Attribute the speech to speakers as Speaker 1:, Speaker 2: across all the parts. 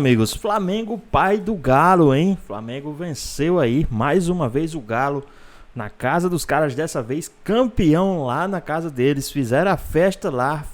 Speaker 1: Amigos, Flamengo, pai do Galo, hein? Flamengo venceu aí mais uma vez o Galo na casa dos caras, dessa vez campeão lá na casa deles. Fizeram a festa lá,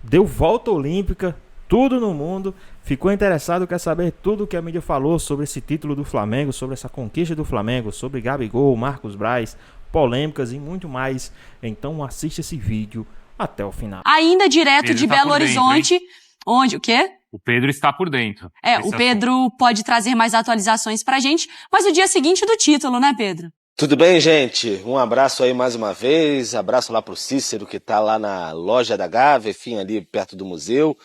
Speaker 1: deu volta olímpica, tudo no mundo. Ficou interessado, quer saber tudo que a mídia falou sobre esse título do Flamengo, sobre essa conquista do Flamengo, sobre Gabigol, Marcos Braz, polêmicas e muito mais. Então assista esse vídeo até o final.
Speaker 2: Ainda direto de Belo Horizonte, onde, o quê?
Speaker 3: O Pedro está por dentro.
Speaker 2: O Pedro pode trazer mais atualizações pra gente, mas o dia seguinte do título, né, Pedro?
Speaker 4: Tudo bem, gente? Um abraço aí mais uma vez, abraço lá pro Cícero, que tá lá na loja da Gávea, enfim, ali perto do museu.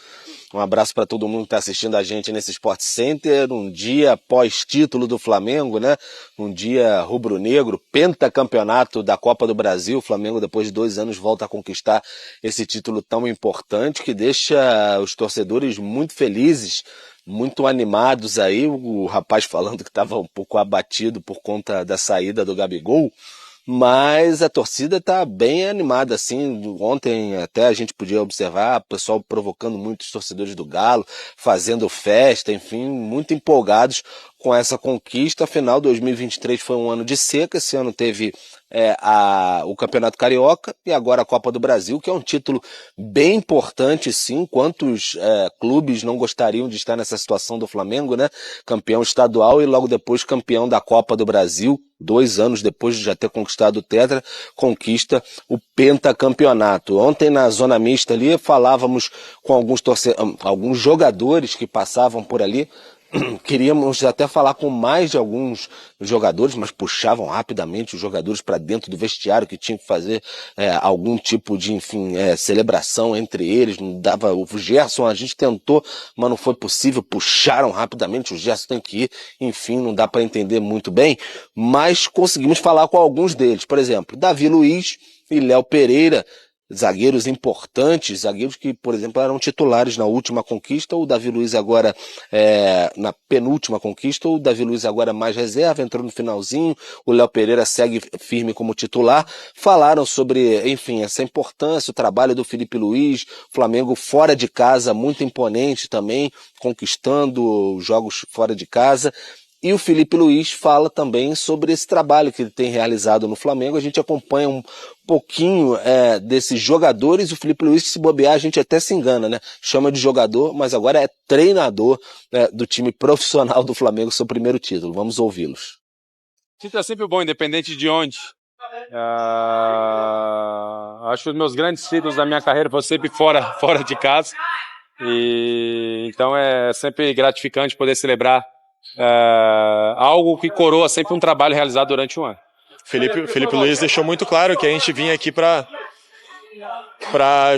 Speaker 4: Um abraço para todo mundo que tá assistindo a gente nesse Sport Center, um dia pós-título do Flamengo, né? Um dia rubro-negro, pentacampeonato da Copa do Brasil. O Flamengo, depois de 2 anos, volta a conquistar esse título tão importante que deixa os torcedores muito felizes, muito animados aí. O rapaz falando que estava um pouco abatido por conta da saída do Gabigol, mas a torcida tá bem animada, assim. Ontem até a gente podia observar o pessoal provocando muitos torcedores do Galo, fazendo festa, enfim, muito empolgados com essa conquista. Afinal, 2023 foi um ano de seca, esse ano teve o Campeonato Carioca e agora a Copa do Brasil, que é um título bem importante, sim. Quantos clubes não gostariam de estar nessa situação do Flamengo, né? Campeão estadual e logo depois campeão da Copa do Brasil, 2 anos depois de já ter conquistado o Tetra, conquista o pentacampeonato. Ontem na zona mista ali falávamos com alguns jogadores que passavam por ali. Queríamos até falar com mais de alguns jogadores, mas puxavam rapidamente os jogadores para dentro do vestiário, que tinha que fazer algum tipo de, enfim, celebração entre eles. Não dava. O Gerson, a gente tentou, mas não foi possível. Puxaram rapidamente, o Gerson tem que ir. Enfim, não dá para entender muito bem, mas conseguimos falar com alguns deles. Por exemplo, Davi Luiz e Léo Pereira, zagueiros importantes, zagueiros que, por exemplo, eram titulares na última conquista. O Davi Luiz agora na penúltima conquista, o Davi Luiz agora mais reserva, entrou no finalzinho, o Léo Pereira segue firme como titular. Falaram sobre, enfim, essa importância, o trabalho do Felipe Luiz, Flamengo fora de casa, muito imponente também, conquistando jogos fora de casa. E o Felipe Luiz fala também sobre esse trabalho que ele tem realizado no Flamengo. A gente acompanha um pouquinho desses jogadores. O Felipe Luiz, que se bobear, a gente até se engana, né? Chama de jogador, mas agora é treinador do time profissional do Flamengo, seu primeiro título. Vamos ouvi-los.
Speaker 5: Título é sempre bom, independente de onde. Acho que os meus grandes títulos da minha carreira foram sempre fora de casa. E então é sempre gratificante poder celebrar algo que coroa sempre um trabalho realizado durante um ano.
Speaker 6: Felipe Luiz deixou muito claro que a gente vinha aqui para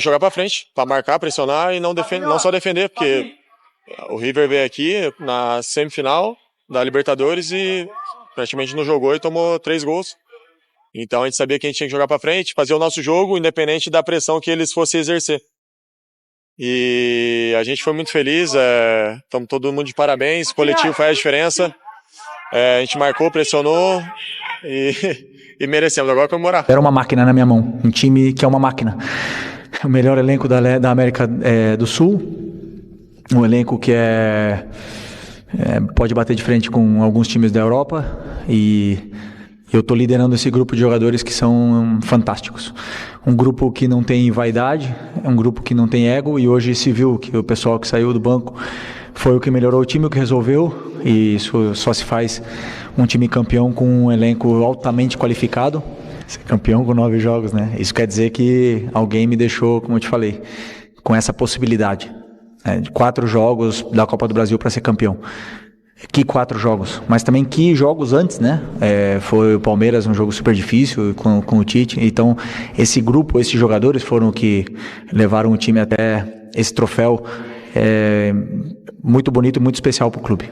Speaker 6: jogar para frente, para marcar, pressionar e não só defender, porque o River veio aqui na semifinal da Libertadores e praticamente não jogou e tomou 3 gols. Então a gente sabia que a gente tinha que jogar para frente, fazer o nosso jogo, independente da pressão que eles fossem exercer. E a gente foi muito feliz, estamos todo mundo de parabéns, o coletivo faz a diferença, a gente marcou, pressionou e merecemos, agora comemorar.
Speaker 7: Era uma máquina na minha mão, um time que é uma máquina, o melhor elenco da América do Sul, um elenco que pode bater de frente com alguns times da Europa e eu estou liderando esse grupo de jogadores que são fantásticos. Um grupo que não tem vaidade, é um grupo que não tem ego, e hoje se viu que o pessoal que saiu do banco foi o que melhorou o time, o que resolveu, e isso só se faz um time campeão com um elenco altamente qualificado. Ser campeão com 9 jogos, né? Isso quer dizer que alguém me deixou, como eu te falei, com essa possibilidade de 4 jogos da Copa do Brasil para ser campeão. Que 4 jogos, mas também que jogos antes, né? Foi o Palmeiras, um jogo super difícil com o Tite. Então, esse grupo, esses jogadores foram que levaram o time até esse troféu muito bonito, muito especial para o clube.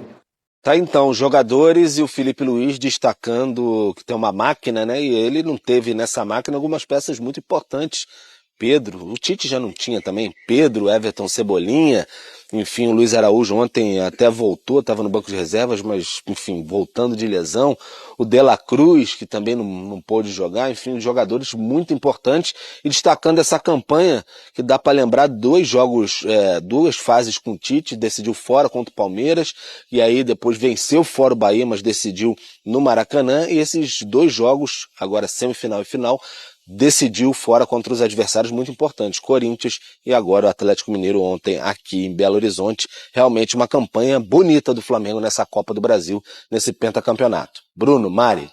Speaker 4: Tá, então, os jogadores e o Felipe Luiz destacando que tem uma máquina, né? E ele não teve nessa máquina algumas peças muito importantes. Pedro, o Tite já não tinha também, Pedro, Everton, Cebolinha, Enfim, o Luiz Araújo ontem até voltou, estava no banco de reservas, mas, enfim, voltando de lesão. O De La Cruz, que também não pôde jogar. Enfim, jogadores muito importantes. E destacando essa campanha, que dá para lembrar 2 jogos, 2 fases com o Tite. Decidiu fora contra o Palmeiras. E aí depois venceu fora o Bahia, mas decidiu no Maracanã. E esses 2 jogos, agora semifinal e final, decidiu fora contra os adversários muito importantes, Corinthians e agora o Atlético Mineiro ontem aqui em Belo Horizonte. Realmente uma campanha bonita do Flamengo nessa Copa do Brasil, nesse pentacampeonato. Bruno, Mari.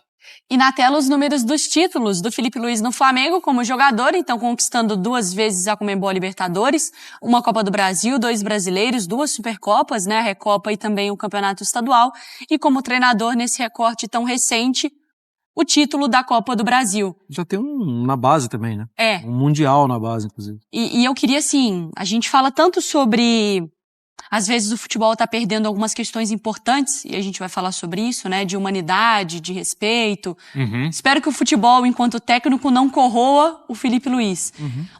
Speaker 2: E na tela os números dos títulos do Filipe Luís no Flamengo como jogador, então conquistando 2 vezes a Conmebol Libertadores, uma Copa do Brasil, 2 brasileiros, 2 Supercopas, né, a Recopa e também o Campeonato Estadual, e como treinador nesse recorte tão recente, o título da Copa do Brasil.
Speaker 3: Já tem na base também, né?
Speaker 2: É.
Speaker 3: Um mundial na base, inclusive.
Speaker 2: E eu queria, assim, a gente fala tanto sobre, às vezes o futebol tá perdendo algumas questões importantes, e a gente vai falar sobre isso, né, de humanidade, de respeito. Espero que o futebol, enquanto técnico, não corroa o Filipe Luís.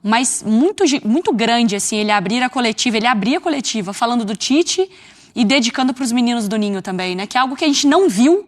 Speaker 2: Mas muito grande, assim, ele abria a coletiva falando do Tite e dedicando pros meninos do Ninho também, né, que é algo que a gente não viu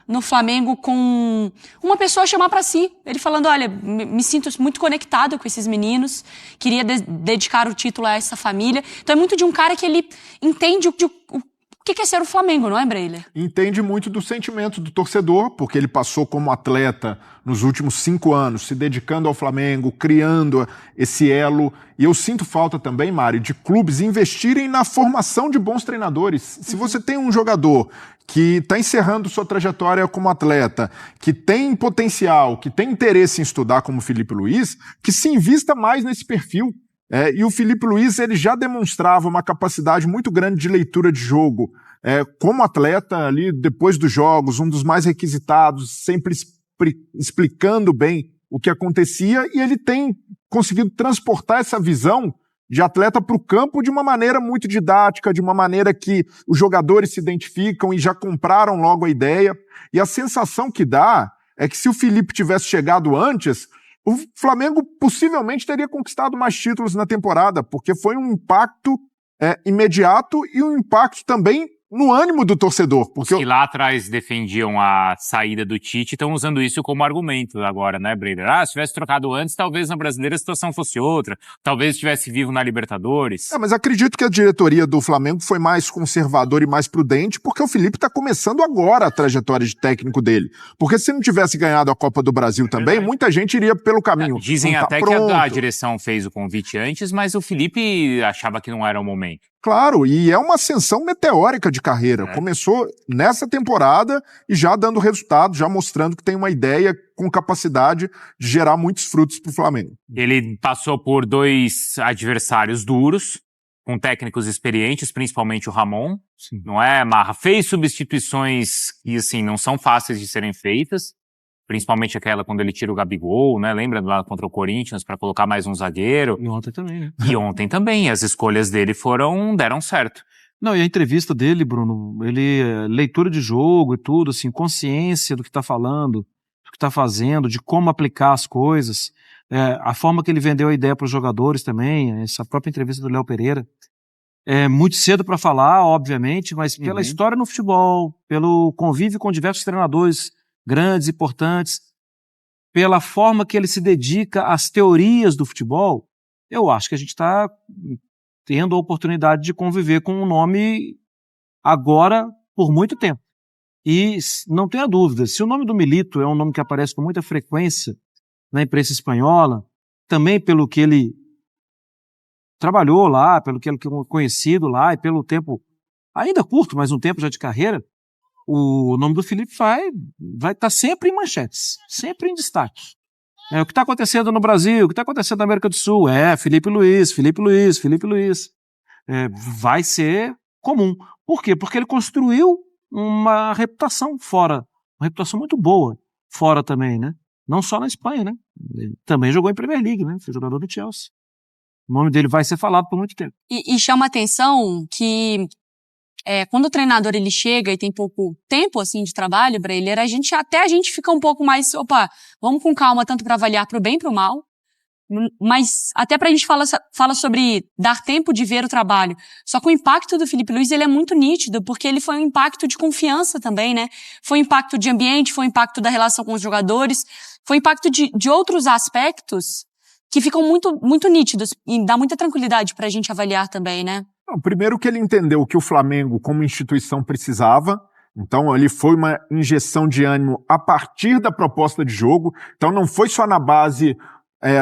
Speaker 2: no Flamengo com uma pessoa chamar pra si. Ele falando, olha, me sinto muito conectado com esses meninos, queria dedicar o título a essa família. Então é muito de um cara que ele entende o que é ser o Flamengo, não é, Breiler?
Speaker 8: Entende muito do sentimento do torcedor, porque ele passou como atleta nos últimos 5 anos, se dedicando ao Flamengo, criando esse elo. E eu sinto falta também, Mário, de clubes investirem na formação de bons treinadores. Se você tem um jogador que está encerrando sua trajetória como atleta, que tem potencial, que tem interesse em estudar como o Filipe Luís, que se invista mais nesse perfil. E o Filipe Luís ele já demonstrava uma capacidade muito grande de leitura de jogo. Como atleta, ali depois dos jogos, um dos mais requisitados, sempre explicando bem o que acontecia, e ele tem conseguido transportar essa visão de atleta para o campo de uma maneira muito didática, de uma maneira que os jogadores se identificam e já compraram logo a ideia. E a sensação que dá é que se o Filipe tivesse chegado antes, o Flamengo possivelmente teria conquistado mais títulos na temporada, porque foi um impacto imediato e um impacto também no ânimo do torcedor. Porque
Speaker 9: os que lá atrás defendiam a saída do Tite estão usando isso como argumento agora, né, Breider? Se tivesse trocado antes, talvez na brasileira a situação fosse outra. Talvez estivesse vivo na Libertadores.
Speaker 8: Mas acredito que a diretoria do Flamengo foi mais conservadora e mais prudente, porque o Filipe está começando agora a trajetória de técnico dele. Porque se não tivesse ganhado a Copa do Brasil também, muita gente iria pelo caminho.
Speaker 9: Dizem até que a direção fez o convite antes, mas o Filipe achava que não era o momento.
Speaker 8: Claro, e é uma ascensão meteórica de carreira. Começou nessa temporada e já dando resultado, já mostrando que tem uma ideia com capacidade de gerar muitos frutos para o Flamengo.
Speaker 9: Ele passou por 2 adversários duros, com técnicos experientes, principalmente o Ramon. Sim. Não é, Marra? Fez substituições que, assim, não são fáceis de serem feitas. Principalmente aquela quando ele tira o Gabigol, né? Lembra lá contra o Corinthians para colocar mais um zagueiro?
Speaker 3: E ontem também, né?
Speaker 9: E ontem também. As escolhas dele deram certo.
Speaker 3: Não, e a entrevista dele, Bruno, leitura de jogo e tudo, assim, consciência do que tá falando, do que tá fazendo, de como aplicar as coisas, a forma que ele vendeu a ideia para os jogadores também, essa própria entrevista do Léo Pereira. É muito cedo para falar, obviamente, mas pela história no futebol, pelo convívio com diversos treinadores grandes, importantes, pela forma que ele se dedica às teorias do futebol, eu acho que a gente está tendo a oportunidade de conviver com um nome agora por muito tempo. E não tenha dúvida, se o nome do Milito é um nome que aparece com muita frequência na imprensa espanhola, também pelo que ele trabalhou lá, pelo que ele é conhecido lá e pelo tempo, ainda curto, mas um tempo já de carreira, o nome do Filipe vai estar sempre em manchetes, sempre em destaque. O que está acontecendo no Brasil, o que está acontecendo na América do Sul, Filipe Luís. Vai ser comum. Por quê? Porque ele construiu uma reputação fora, uma reputação muito boa fora também, né? Não só na Espanha, né? Ele também jogou em Premier League, né? Foi jogador do Chelsea. O nome dele vai ser falado por muito tempo.
Speaker 2: E chama a atenção que quando o treinador ele chega e tem pouco tempo assim de trabalho para ele, a gente fica um pouco mais, vamos com calma, tanto para avaliar para o bem e para o mal, Mas até pra gente fala sobre dar tempo de ver o trabalho. Só que o impacto do Filipe Luís, ele é muito nítido, porque ele foi um impacto de confiança também, né? Foi um impacto de ambiente, foi um impacto da relação com os jogadores, foi um impacto de outros aspectos que ficam muito, muito nítidos e dá muita tranquilidade pra gente avaliar também, né?
Speaker 8: Primeiro que ele entendeu o que o Flamengo como instituição precisava. Então, ali foi uma injeção de ânimo a partir da proposta de jogo. Então, não foi só na base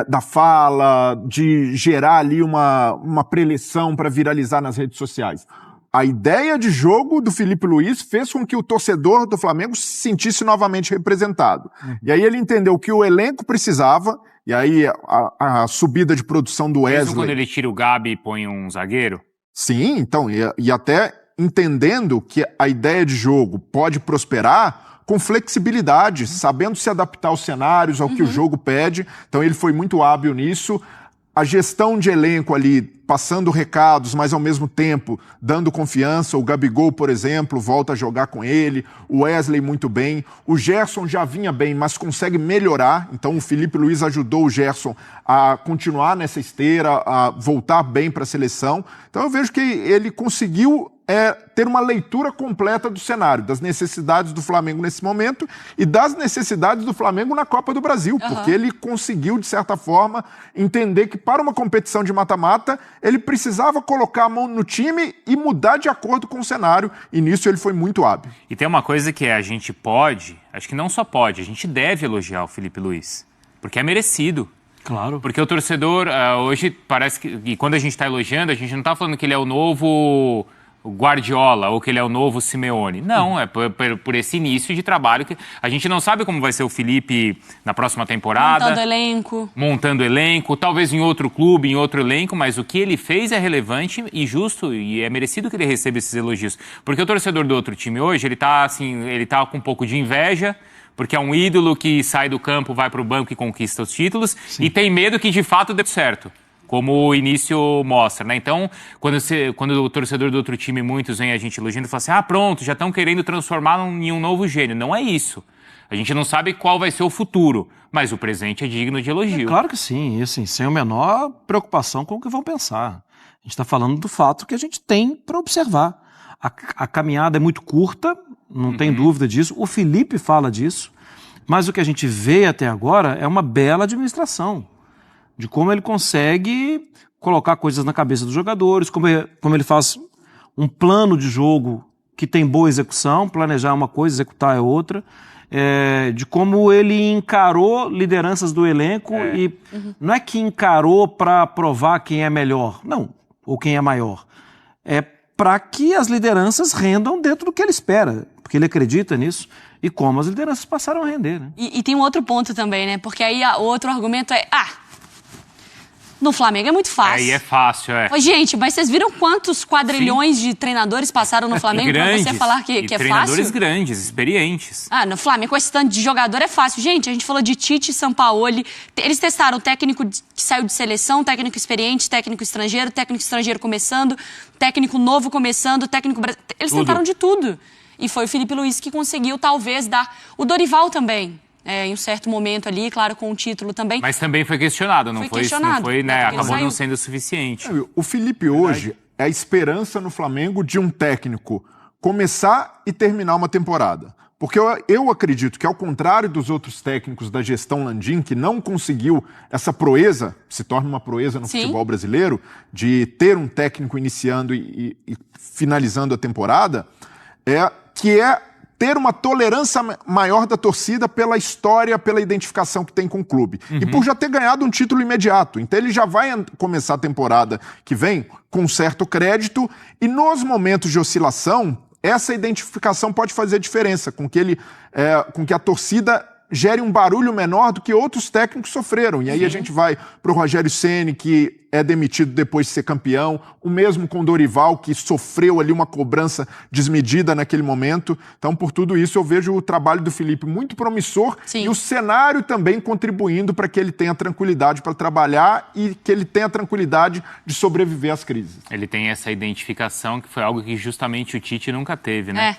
Speaker 8: da fala, de gerar ali uma preleção para viralizar nas redes sociais. A ideia de jogo do Filipe Luís fez com que o torcedor do Flamengo se sentisse novamente representado. E aí ele entendeu que o elenco precisava, e aí a subida de produção do Wesley...
Speaker 9: Mesmo quando ele tira o Gabi e põe um zagueiro?
Speaker 8: Sim, então, e até entendendo que a ideia de jogo pode prosperar com flexibilidade, sabendo se adaptar aos cenários, ao que o jogo pede. Então ele foi muito hábil nisso. A gestão de elenco ali, passando recados, mas ao mesmo tempo dando confiança. O Gabigol, por exemplo, volta a jogar com ele. O Wesley muito bem. O Gerson já vinha bem, mas consegue melhorar. Então o Filipe Luís ajudou o Gerson a continuar nessa esteira, a voltar bem para a seleção. Então eu vejo que ele conseguiu ter uma leitura completa do cenário, das necessidades do Flamengo nesse momento e das necessidades do Flamengo na Copa do Brasil, porque ele conseguiu, de certa forma, entender que para uma competição de mata-mata, ele precisava colocar a mão no time e mudar de acordo com o cenário, e nisso ele foi muito hábil.
Speaker 9: E tem uma coisa que a gente pode, acho que não só pode, a gente deve elogiar o Filipe Luís, porque é merecido.
Speaker 3: Claro.
Speaker 9: Porque o torcedor, hoje, parece que, e quando a gente está elogiando, a gente não está falando que ele é o novo Guardiola ou que ele é o novo Simeone. Não, é por esse início de trabalho que a gente não sabe como vai ser o Filipe na próxima temporada. Montando elenco, talvez em outro clube, em outro elenco, mas o que ele fez é relevante e justo e é merecido que ele receba esses elogios. Porque o torcedor do outro time hoje, ele tá com um pouco de inveja, porque é um ídolo que sai do campo, vai para o banco e conquista os títulos. Sim. E tem medo que de fato dê certo, como o início mostra, né? Então, quando o torcedor do outro time, muitos vem a gente elogiando e fala assim, pronto, já estão querendo transformá-lo em um novo gênio. Não é isso. A gente não sabe qual vai ser o futuro, mas o presente é digno de elogio.
Speaker 3: Claro que sim, e assim, sem a menor preocupação com o que vão pensar. A gente está falando do fato que a gente tem para observar. A caminhada é muito curta, não tem dúvida disso. O Filipe fala disso, mas o que a gente vê até agora é uma bela administração de como ele consegue colocar coisas na cabeça dos jogadores, como ele faz um plano de jogo que tem boa execução, planejar uma coisa, executar é outra, de como ele encarou lideranças do elenco e não é que encarou para provar quem é melhor, não, ou quem é maior, é para que as lideranças rendam dentro do que ele espera, porque ele acredita nisso. E como as lideranças passaram a render, né?
Speaker 2: E tem um outro ponto também, né? Porque aí o outro argumento é, no Flamengo é muito fácil.
Speaker 9: Aí é fácil,
Speaker 2: Gente, mas vocês viram quantos quadrilhões de treinadores passaram no Flamengo pra você falar que é fácil?
Speaker 9: Treinadores grandes, experientes.
Speaker 2: No Flamengo, com esse tanto de jogador é fácil. Gente, a gente falou de Tite e Sampaoli. Eles testaram técnico que saiu de seleção, técnico experiente, técnico estrangeiro começando, técnico novo começando, técnico brasileiro. Eles tentaram de tudo. E foi o Filipe Luís que conseguiu, talvez, dar... O Dorival também, em um certo momento ali, claro, com o título também.
Speaker 9: Mas também foi questionado, não foi, né? Acabou não sendo o suficiente.
Speaker 8: O Filipe hoje é a esperança no Flamengo de um técnico começar e terminar uma temporada. Porque eu acredito que, ao contrário dos outros técnicos da gestão Landim, que não conseguiu essa proeza, se torna uma proeza no futebol brasileiro, de ter um técnico iniciando e finalizando a temporada, que é ter uma tolerância maior da torcida pela história, pela identificação que tem com o clube. E por já ter ganhado um título imediato. Então ele já vai começar a temporada que vem com certo crédito e nos momentos de oscilação, essa identificação pode fazer diferença com que a torcida gere um barulho menor do que outros técnicos sofreram. E aí a gente vai para o Rogério Ceni, que é demitido depois de ser campeão, o mesmo com o Dorival, que sofreu ali uma cobrança desmedida naquele momento. Então, por tudo isso, eu vejo o trabalho do Filipe muito promissor e o cenário também contribuindo para que ele tenha tranquilidade para trabalhar e que ele tenha tranquilidade de sobreviver às crises.
Speaker 9: Ele tem essa identificação que foi algo que justamente o Tite nunca teve, né?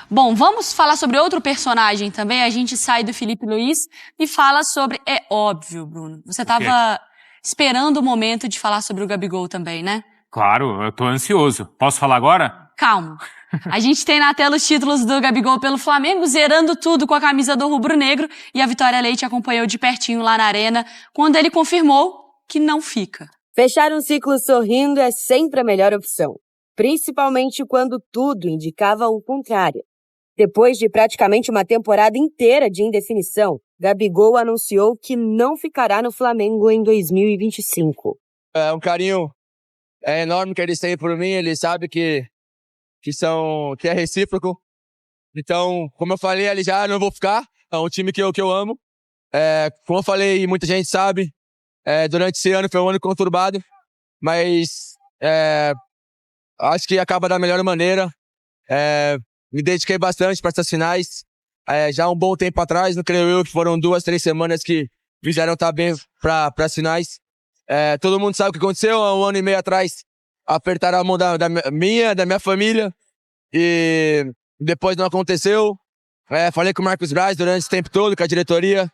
Speaker 2: Bom, vamos falar sobre outro personagem também. A gente sai do Filipe Luís e fala sobre... É óbvio, Bruno. Você estava esperando o momento de falar sobre o Gabigol também, né?
Speaker 9: Claro, eu tô ansioso. Posso falar agora?
Speaker 2: Calma. A gente tem na tela os títulos do Gabigol pelo Flamengo, zerando tudo com a camisa do rubro-negro, e a Vitória Leite acompanhou de pertinho lá na arena, quando ele confirmou que não fica.
Speaker 10: Fechar um ciclo sorrindo é sempre a melhor opção, principalmente quando tudo indicava o contrário. Depois de praticamente uma temporada inteira de indefinição, Gabigol anunciou que não ficará no Flamengo em 2025.
Speaker 11: É um carinho enorme que eles têm por mim, eles sabem que é recíproco. Então, como eu falei ali já, não vou ficar. É um time que eu amo. Como eu falei, e muita gente sabe, durante esse ano foi um ano conturbado, mas acho que acaba da melhor maneira. Me dediquei bastante para essas finais. Já há um bom tempo atrás, não creio eu, que foram 2-3 semanas que fizeram estar bem para as finais. Todo mundo sabe o que aconteceu há um ano e meio atrás. Apertaram a mão da minha família, e depois não aconteceu. Falei com o Marcos Braz durante esse tempo todo, com a diretoria,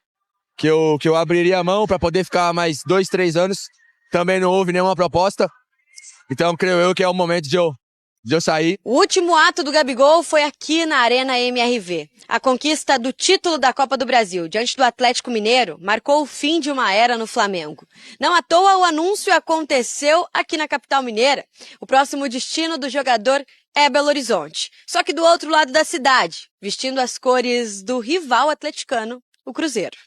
Speaker 11: que eu abriria a mão para poder ficar mais 2-3 anos. Também não houve nenhuma proposta. Então, creio eu que é o momento de eu sair.
Speaker 10: O último ato do Gabigol foi aqui na Arena MRV. A conquista do título da Copa do Brasil diante do Atlético Mineiro marcou o fim de uma era no Flamengo. Não à toa o anúncio aconteceu aqui na capital mineira. O próximo destino do jogador é Belo Horizonte. Só que do outro lado da cidade, vestindo as cores do rival atleticano, o Cruzeiro.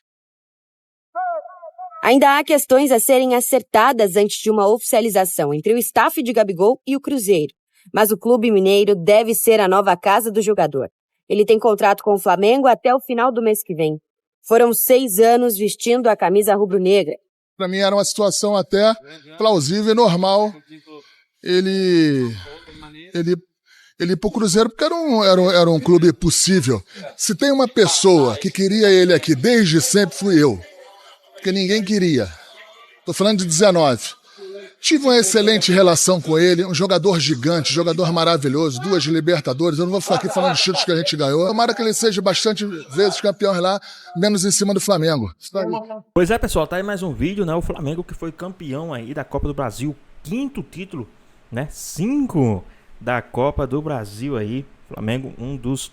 Speaker 10: Ainda há questões a serem acertadas antes de uma oficialização entre o staff de Gabigol e o Cruzeiro. Mas o clube mineiro deve ser a nova casa do jogador. Ele tem contrato com o Flamengo até o final do mês que vem. Foram 6 anos vestindo a camisa rubro-negra.
Speaker 12: Para mim era uma situação até plausível e normal. Ele ir pro Cruzeiro porque era um clube possível. Se tem uma pessoa que queria ele aqui desde sempre, fui eu. Porque ninguém queria. Tô falando de 19. Tive uma excelente relação com ele, um jogador gigante, jogador maravilhoso, 2 Libertadores. Eu não vou ficar aqui falando dos títulos que a gente ganhou. Tomara que ele seja bastante vezes campeão lá, menos em cima do Flamengo.
Speaker 1: Pois é, pessoal, tá aí mais um vídeo, né? O Flamengo que foi campeão aí da Copa do Brasil, 5º título, né? 5 da Copa do Brasil aí. Flamengo, um dos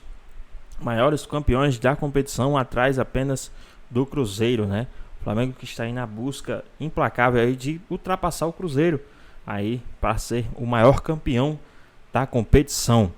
Speaker 1: maiores campeões da competição, atrás apenas do Cruzeiro, né? Flamengo que está aí na busca implacável aí de ultrapassar o Cruzeiro aí para ser o maior campeão da competição.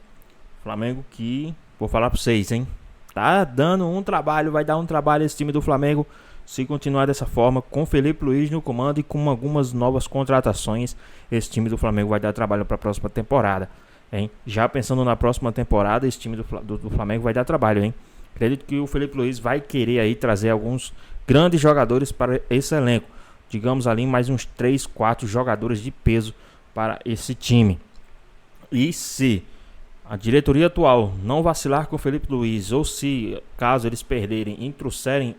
Speaker 1: Flamengo que, vou falar para vocês, hein? Tá dando um trabalho, vai dar um trabalho esse time do Flamengo se continuar dessa forma, com Felipe Luiz no comando e com algumas novas contratações. Esse time do Flamengo vai dar trabalho para a próxima temporada, hein? Já pensando na próxima temporada, esse time do Flamengo vai dar trabalho, hein? Acredito que o Felipe Luiz vai querer aí trazer alguns grandes jogadores para esse elenco. Digamos ali mais uns 3, 4 jogadores de peso para esse time. E se a diretoria atual não vacilar com o Felipe Luiz, ou se caso eles perderem e trouxerem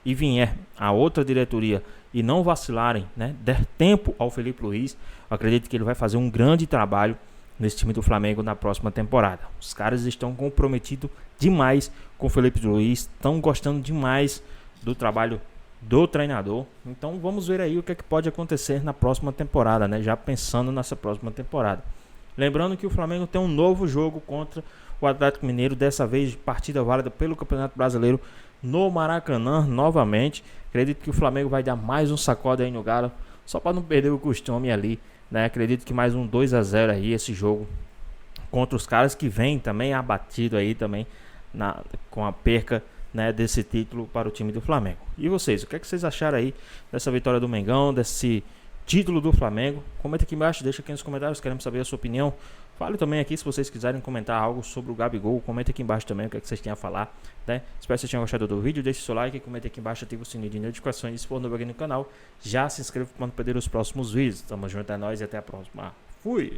Speaker 1: e vier a outra diretoria e não vacilarem, né, der tempo ao Felipe Luiz, eu acredito que ele vai fazer um grande trabalho nesse time do Flamengo na próxima temporada. Os caras estão comprometidos demais com o Felipe Luiz, estão gostando demais do trabalho do treinador. Então vamos ver aí o que é que pode acontecer na próxima temporada, né? Já pensando nessa próxima temporada. Lembrando que o Flamengo tem um novo jogo contra o Atlético Mineiro, dessa vez partida válida pelo Campeonato Brasileiro no Maracanã novamente. Acredito que o Flamengo vai dar mais um sacode aí no Galo, só para não perder o costume ali, né? Acredito que mais um 2-0 aí esse jogo contra os caras que vem também abatido aí também com a perca, né, desse título para o time do Flamengo. E vocês, o que é que vocês acharam aí dessa vitória do Mengão, desse título do Flamengo? Comenta aqui embaixo, deixa aqui nos comentários, queremos saber a sua opinião. Fale também aqui se vocês quiserem comentar algo sobre o Gabigol, comenta aqui embaixo também o que é que vocês têm a falar, né? Espero que vocês tenham gostado do vídeo, deixe seu like, comenta aqui embaixo, ativa o sininho de notificações e se for novo aqui no canal, já se inscreva para não perder os próximos vídeos. Tamo junto, é nóis e até a próxima. Fui!